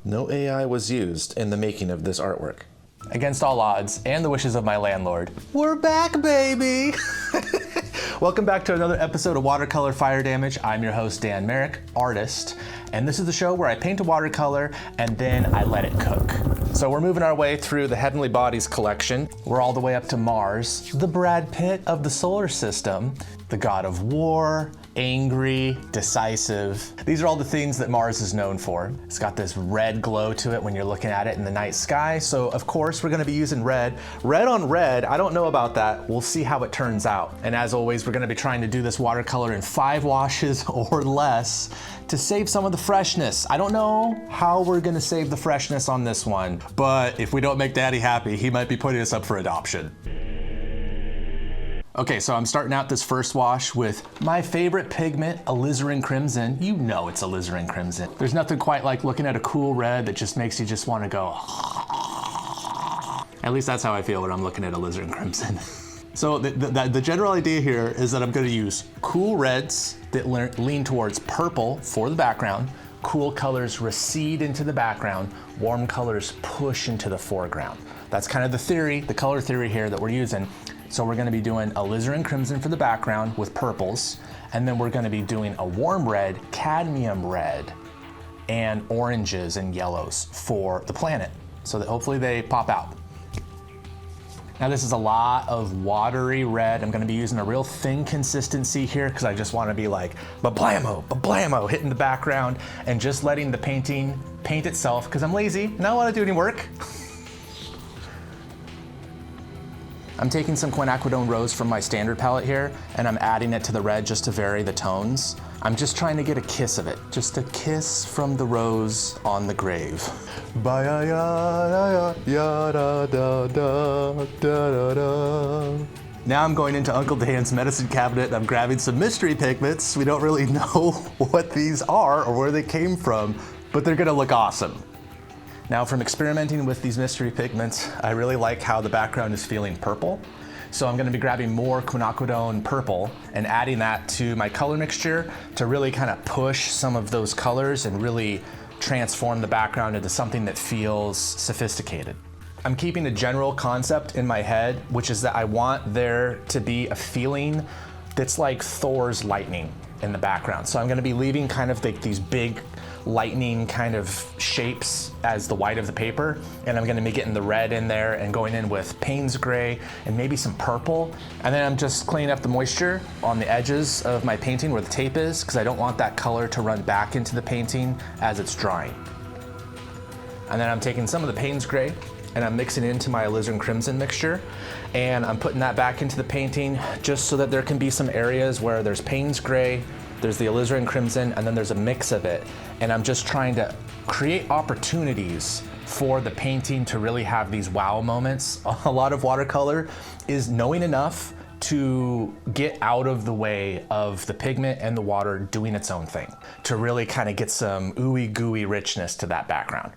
No AI was used in the making of this artwork. Against all odds and the wishes of my landlord, we're back, baby! Welcome back to another episode of Watercolor Fire Damage. I'm your host, Dan Merrick, artist, and this is the show where I paint a watercolor and then I let it cook. So we're moving our way through the Heavenly Bodies collection. We're all the way up to Mars, the Brad Pitt of the solar system, the god of war, angry, decisive. These are all the things that Mars is known for. It's got this red glow to it when you're looking at it in the night sky. So of course we're gonna be using red. Red on red, I don't know about that. We'll see how it turns out. And as always, we're gonna be trying to do this watercolor in 5 washes or less to save some of the freshness. I don't know how we're gonna save the freshness on this one, but if we don't make Daddy happy, he might be putting us up for adoption. Okay, so I'm starting out this first wash with my favorite pigment, alizarin crimson. You know it's alizarin crimson. There's nothing quite like looking at a cool red that just makes you just want to go. At least that's how I feel when I'm looking at alizarin crimson. So the general idea here is that I'm going to use cool reds that lean towards purple for the background. Cool colors recede into the background. Warm colors push into the foreground. That's kind of the theory, the color theory here that we're using. So we're gonna be doing alizarin crimson for the background with purples, and then we're gonna be doing a warm red, cadmium red, and oranges and yellows for the planet, so that hopefully they pop out. Now this is a lot of watery red. I'm gonna be using a real thin consistency here because I just wanna be like, ba-blammo, ba-blammo, hitting the background and just letting the painting paint itself because I'm lazy and I don't wanna do any work. I'm taking some quinacridone rose from my standard palette here, and I'm adding it to the red just to vary the tones. I'm just trying to get a kiss of it, just a kiss from the rose on the grave. Now I'm going into Uncle Dan's medicine cabinet and I'm grabbing some mystery pigments. We don't really know what these are or where they came from, but they're gonna look awesome. Now from experimenting with these mystery pigments, I really like how the background is feeling purple. So I'm gonna be grabbing more quinacridone purple and adding that to my color mixture to really kind of push some of those colors and really transform the background into something that feels sophisticated. I'm keeping a general concept in my head, which is that I want there to be a feeling that's like Thor's lightning in the background. So I'm gonna be leaving kind of like these big lightning kind of shapes as the white of the paper, and I'm gonna be getting the red in there and going in with Payne's gray and maybe some purple, and then I'm just cleaning up the moisture on the edges of my painting where the tape is because I don't want that color to run back into the painting as it's drying. And then I'm taking some of the Payne's gray and I'm mixing into my alizarin crimson mixture, and I'm putting that back into the painting just so that there can be some areas where there's Payne's gray, there's the alizarin crimson, and then there's a mix of it. And I'm just trying to create opportunities for the painting to really have these wow moments. A lot of watercolor is knowing enough to get out of the way of the pigment and the water doing its own thing, to really kind of get some ooey gooey richness to that background.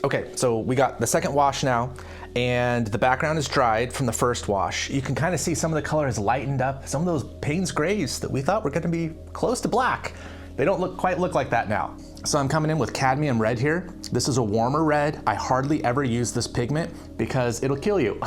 Okay, so we got the second wash now, and the background is dried from the first wash. You can kind of see some of the color has lightened up. Some of those Payne's grays that we thought were gonna be close to black, they don't quite look like that now. So I'm coming in with cadmium red here. This is a warmer red. I hardly ever use this pigment because it'll kill you.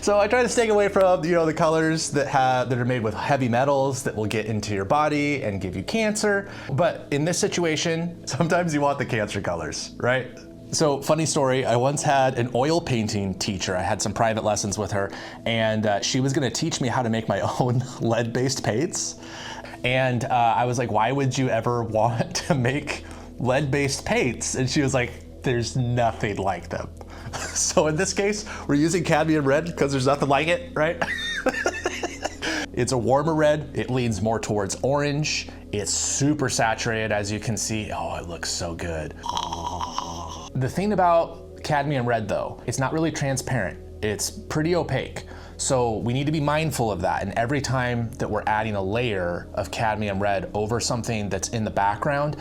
So I try to stay away from, the colors that are made with heavy metals that will get into your body and give you cancer. But in this situation, sometimes you want the cancer colors, right? So funny story, I once had an oil painting teacher. I had some private lessons with her, and she was gonna teach me how to make my own lead-based paints. And I was like, why would you ever want to make lead-based paints? And she was like, there's nothing like them. So in this case, we're using cadmium red because there's nothing like it, right? It's a warmer red. It leans more towards orange. It's super saturated, as you can see. Oh, it looks so good. The thing about cadmium red though, it's not really transparent. It's pretty opaque. So we need to be mindful of that. And every time that we're adding a layer of cadmium red over something that's in the background,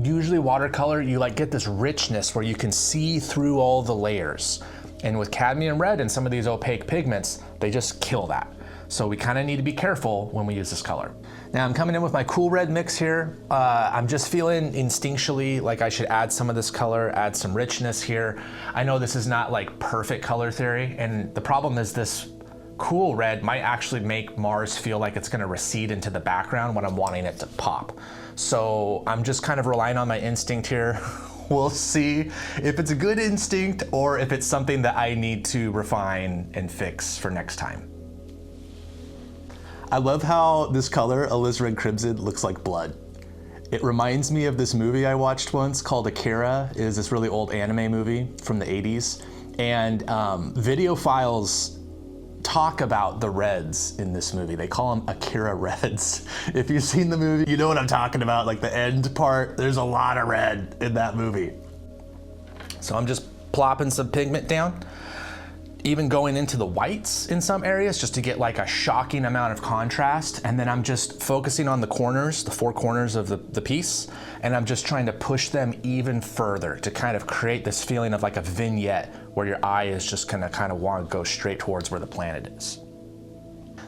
usually watercolor, you get this richness where you can see through all the layers. And with cadmium red and some of these opaque pigments, they just kill that. So we kind of need to be careful when we use this color. Now I'm coming in with my cool red mix here. I'm just feeling instinctually like I should add some of this color, add some richness here. I know this is not like perfect color theory, and the problem is this cool red might actually make Mars feel like it's gonna recede into the background when I'm wanting it to pop. So I'm just kind of relying on my instinct here. We'll see if it's a good instinct or if it's something that I need to refine and fix for next time. I love how this color, alizarin crimson, looks like blood. It reminds me of this movie I watched once called Akira. It is this really old anime movie from the 80s. And Videophiles talk about the reds in this movie. They call them Akira reds. If you've seen the movie, you know what I'm talking about. Like the end part, there's a lot of red in that movie. So I'm just plopping some pigment down, even going into the whites in some areas just to get like a shocking amount of contrast. And then I'm just focusing on the corners, the four corners of the piece. And I'm just trying to push them even further to kind of create this feeling of like a vignette where your eye is just gonna kind of want to go straight towards where the planet is.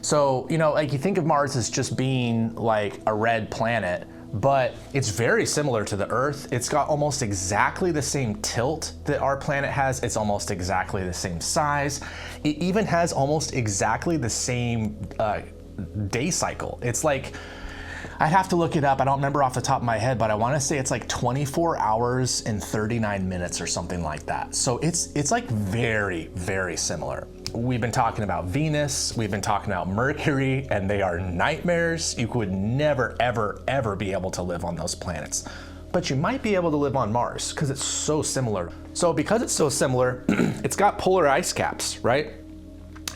So, you know, like you think of Mars as just being like a red planet, but it's very similar to the Earth. It's got almost exactly the same tilt that our planet has. It's almost exactly the same size. It even has almost exactly the same day cycle. It's like, I'd have to look it up. I don't remember off the top of my head, but I want to say it's like 24 hours and 39 minutes or something like that. So it's like very, very similar. We've been talking about Venus, we've been talking about Mercury, and they are nightmares. You would never, ever, ever be able to live on those planets. But you might be able to live on Mars because it's so similar. So because it's so similar, it's got polar ice caps, right?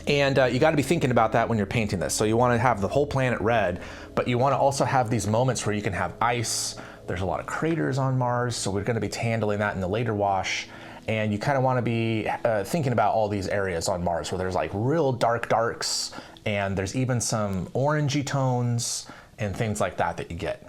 And you got to be thinking about that when you're painting this. So you want to have the whole planet red, but you want to also have these moments where you can have ice. There's a lot of craters on Mars, so we're going to be handling that in the later wash. And you kind of want to be thinking about all these areas on Mars where there's like real dark darks, and there's even some orangey tones and things like that that you get.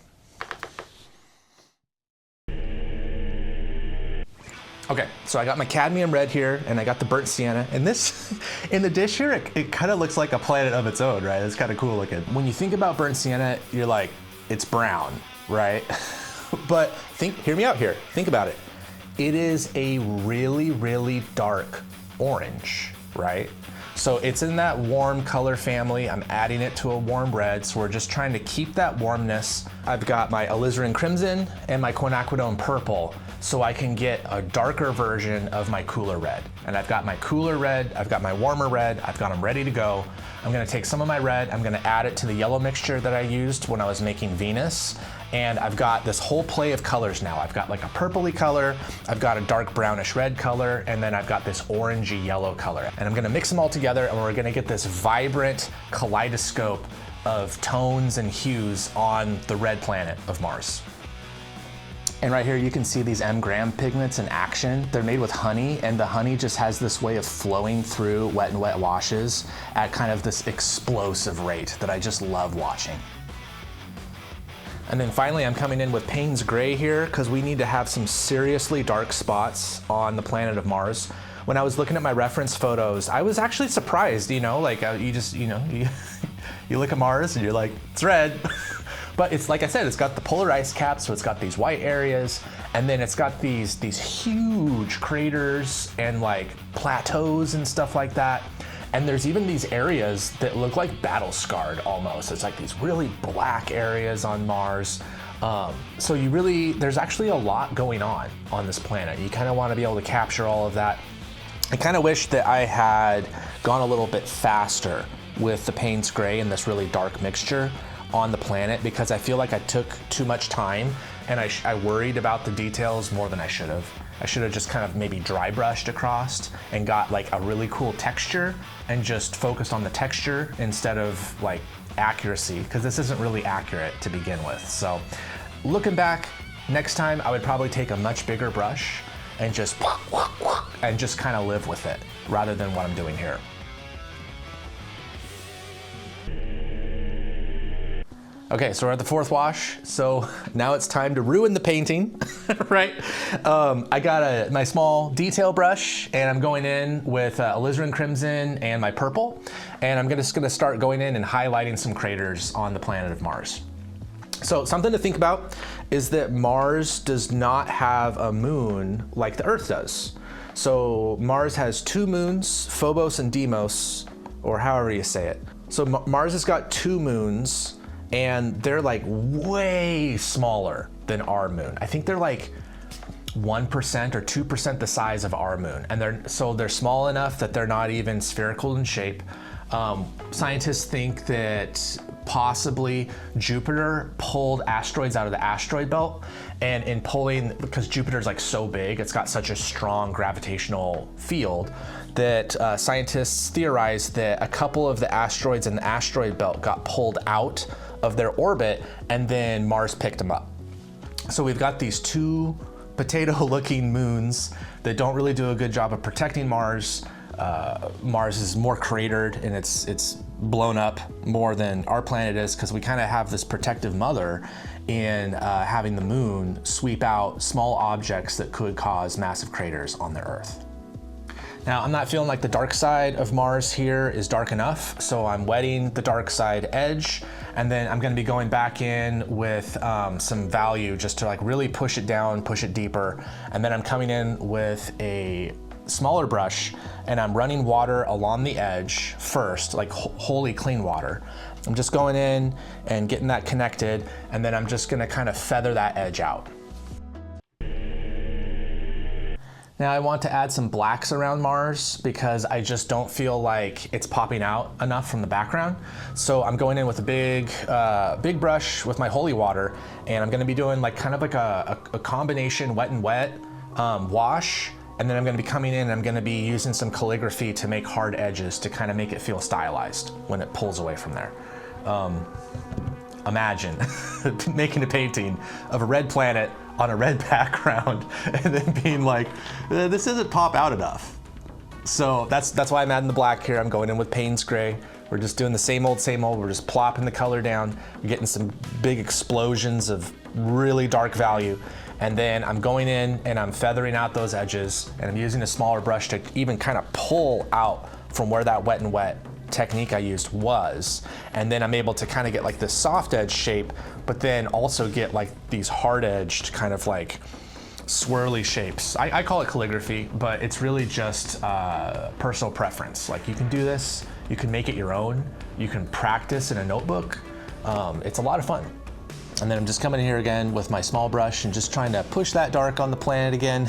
Okay, so I got my cadmium red here, and I got the burnt sienna. And this, in the dish here, it kind of looks like a planet of its own, right? It's kind of cool looking. When you think about burnt sienna, you're like, it's brown, right? But hear me out here, think about it. It is a really, really dark orange, right? So it's in that warm color family. I'm adding it to a warm red, so we're just trying to keep that warmness. I've got my alizarin crimson and my quinacridone purple, so I can get a darker version of my cooler red. And I've got my cooler red, I've got my warmer red, I've got them ready to go. I'm gonna take some of my red, I'm gonna add it to the yellow mixture that I used when I was making Venus. And I've got this whole play of colors now. I've got like a purpley color, I've got a dark brownish red color, and then I've got this orangey yellow color. And I'm gonna mix them all together, and we're gonna get this vibrant kaleidoscope of tones and hues on the red planet of Mars. And right here you can see these M-gram pigments in action. They're made with honey, and the honey just has this way of flowing through wet and wet washes at kind of this explosive rate that I just love watching. And then finally, I'm coming in with Payne's Gray here because we need to have some seriously dark spots on the planet of Mars. When I was looking at my reference photos, I was actually surprised, you know, like you just, you know, you look at Mars and you're like, it's red. But it's like I said, it's got the polar ice caps, so it's got these white areas, and then it's got these huge craters and like plateaus and stuff like that. And there's even these areas that look like battle scarred almost. It's like these really black areas on Mars. So there's actually a lot going on this planet. You kind of want to be able to capture all of that. I kind of wish that I had gone a little bit faster with the Payne's Gray and this really dark mixture on the planet, because I feel like I took too much time and I worried about the details more than I should have. I should have just kind of maybe dry brushed across and got like a really cool texture and just focused on the texture instead of like accuracy, because this isn't really accurate to begin with. So looking back, next time I would probably take a much bigger brush and just kind of live with it rather than what I'm doing here. Okay, so we're at the fourth wash. So now it's time to ruin the painting, right? I got my small detail brush and I'm going in with alizarin crimson and my purple. And I'm just gonna start going in and highlighting some craters on the planet of Mars. So something to think about is that Mars does not have a moon like the Earth does. So Mars has two moons, Phobos and Deimos, or however you say it. So Mars has got two moons, and they're like way smaller than our moon. I think they're like 1% or 2% the size of our moon. And they're small enough that they're not even spherical in shape. Scientists think that possibly Jupiter pulled asteroids out of the asteroid belt, and in pulling, because Jupiter's like so big, it's got such a strong gravitational field that scientists theorize that a couple of the asteroids in the asteroid belt got pulled out of their orbit and then Mars picked them up. So we've got these two potato-looking moons that don't really do a good job of protecting Mars. Mars is more cratered and it's blown up more than our planet is, because we kind of have this protective mother in having the moon sweep out small objects that could cause massive craters on the Earth. Now, I'm not feeling like the dark side of Mars here is dark enough, so I'm wetting the dark side edge, and then I'm gonna be going back in with some value just to like really push it down, push it deeper, and then I'm coming in with a smaller brush and I'm running water along the edge first, like wholly clean water. I'm just going in and getting that connected, and then I'm just gonna kind of feather that edge out. Now I want to add some blacks around Mars because I just don't feel like it's popping out enough from the background. So I'm going in with a big brush with my holy water, and I'm gonna be doing like kind of like a combination wet and wet wash. And then I'm gonna be coming in and I'm gonna be using some calligraphy to make hard edges to kind of make it feel stylized when it pulls away from there. Imagine making a painting of a red planet on a red background and then being like, this doesn't pop out enough. So that's why I'm adding the black here. I'm going in with Payne's gray. We're just doing the same old, we're just plopping the color down. We're getting some big explosions of really dark value. And then I'm going in and I'm feathering out those edges, and I'm using a smaller brush to even kind of pull out from where that wet and wet technique I used was. And then I'm able to kind of get like this soft edge shape, but then also get like these hard edged kind of like swirly shapes. I call it calligraphy, but it's really just personal preference. Like you can do this, you can make it your own, you can practice in a notebook. It's a lot of fun. And then I'm just coming in here again with my small brush and just trying to push that dark on the planet again.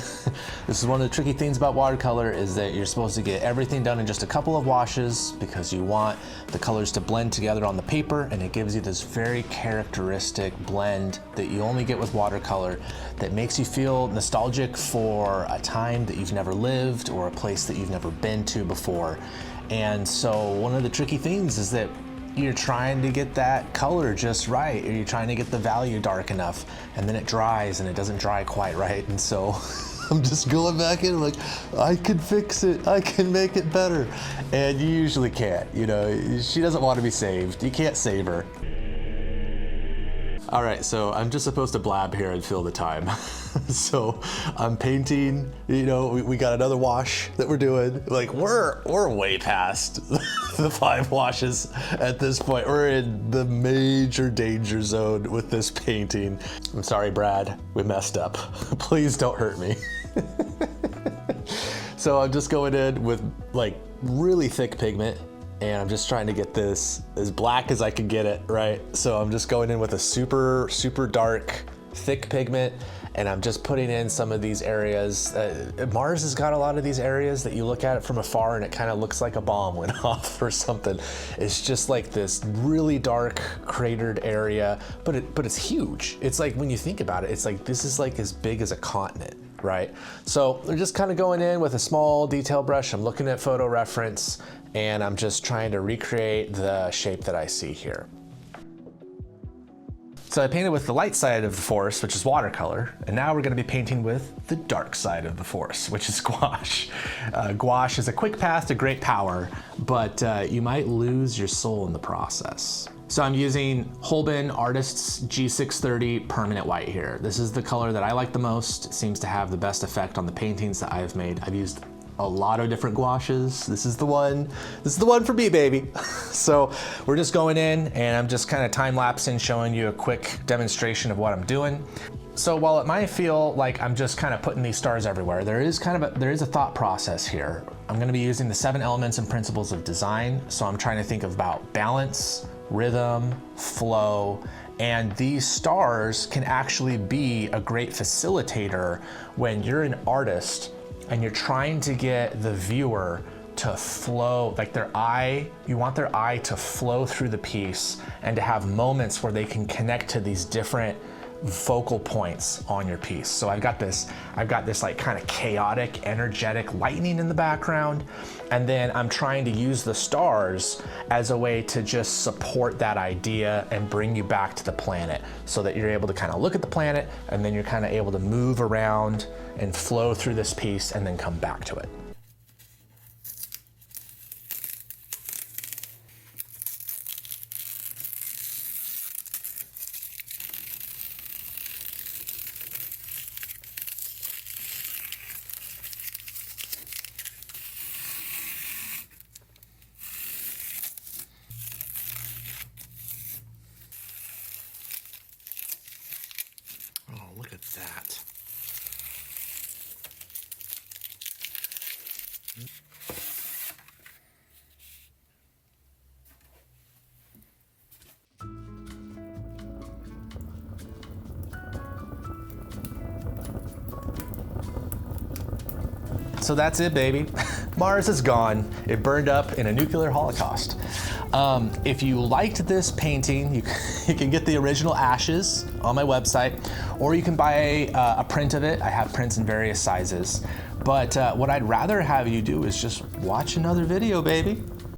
This is one of the tricky things about watercolor, is that you're supposed to get everything done in just a couple of washes because you want the colors to blend together on the paper, and it gives you this very characteristic blend that you only get with watercolor that makes you feel nostalgic for a time that you've never lived or a place that you've never been to before. And so one of the tricky things is that you're trying to get that color just right, or you're trying to get the value dark enough, and then it dries and it doesn't dry quite right. And so I'm just going back in like, I can fix it, I can make it better. And you usually can't, you know, she doesn't want to be saved. You can't save her. All right, so I'm just supposed to blab here and fill the time. So I'm painting, you know, we got another wash that we're doing. Like we're way past the 5 washes at this point. We're in the major danger zone with this painting. I'm sorry, Brad, we messed up. Please don't hurt me. So I'm just going in with like really thick pigment, and I'm just trying to get this as black as I can get it, right? So I'm just going in with a super, super dark, thick pigment, and I'm just putting in some of these areas. Mars has got a lot of these areas that you look at it from afar and it kind of looks like a bomb went off or something. It's just like this really dark cratered area, but it's huge. It's like, when you think about it, it's like, this is like as big as a continent, right? So we're just kind of going in with a small detail brush. I'm looking at photo reference, and I'm just trying to recreate the shape that I see here. So I painted with the light side of the force, which is watercolor, and now we're gonna be painting with the dark side of the force, which is gouache. Gouache is a quick path to great power, but you might lose your soul in the process. So I'm using Holbein Artists G630 Permanent White here. This is the color that I like the most. It seems to have the best effect on the paintings that I've made. I've used a lot of different gouaches. This is the one for me, baby. So we're just going in and I'm just kind of time-lapsing, showing you a quick demonstration of what I'm doing. So while it might feel like I'm just kind of putting these stars everywhere, there is a thought process here. I'm going to be using the 7 elements and principles of design. So I'm trying to think about balance, rhythm, flow, and these stars can actually be a great facilitator when you're an artist and you're trying to get the viewer to flow, like you want their eye to flow through the piece and to have moments where they can connect to these different focal points on your piece. So I've got this like kind of chaotic, energetic lightning in the background, and then I'm trying to use the stars as a way to just support that idea and bring you back to the planet so that you're able to kind of look at the planet and then you're kind of able to move around and flow through this piece and then come back to it. Oh, look at that. So that's it, baby. Mars is gone. It burned up in a nuclear holocaust. If you liked this painting, you can get the original ashes on my website, or you can buy a print of it. I have prints in various sizes. But what I'd rather have you do is just watch another video, baby.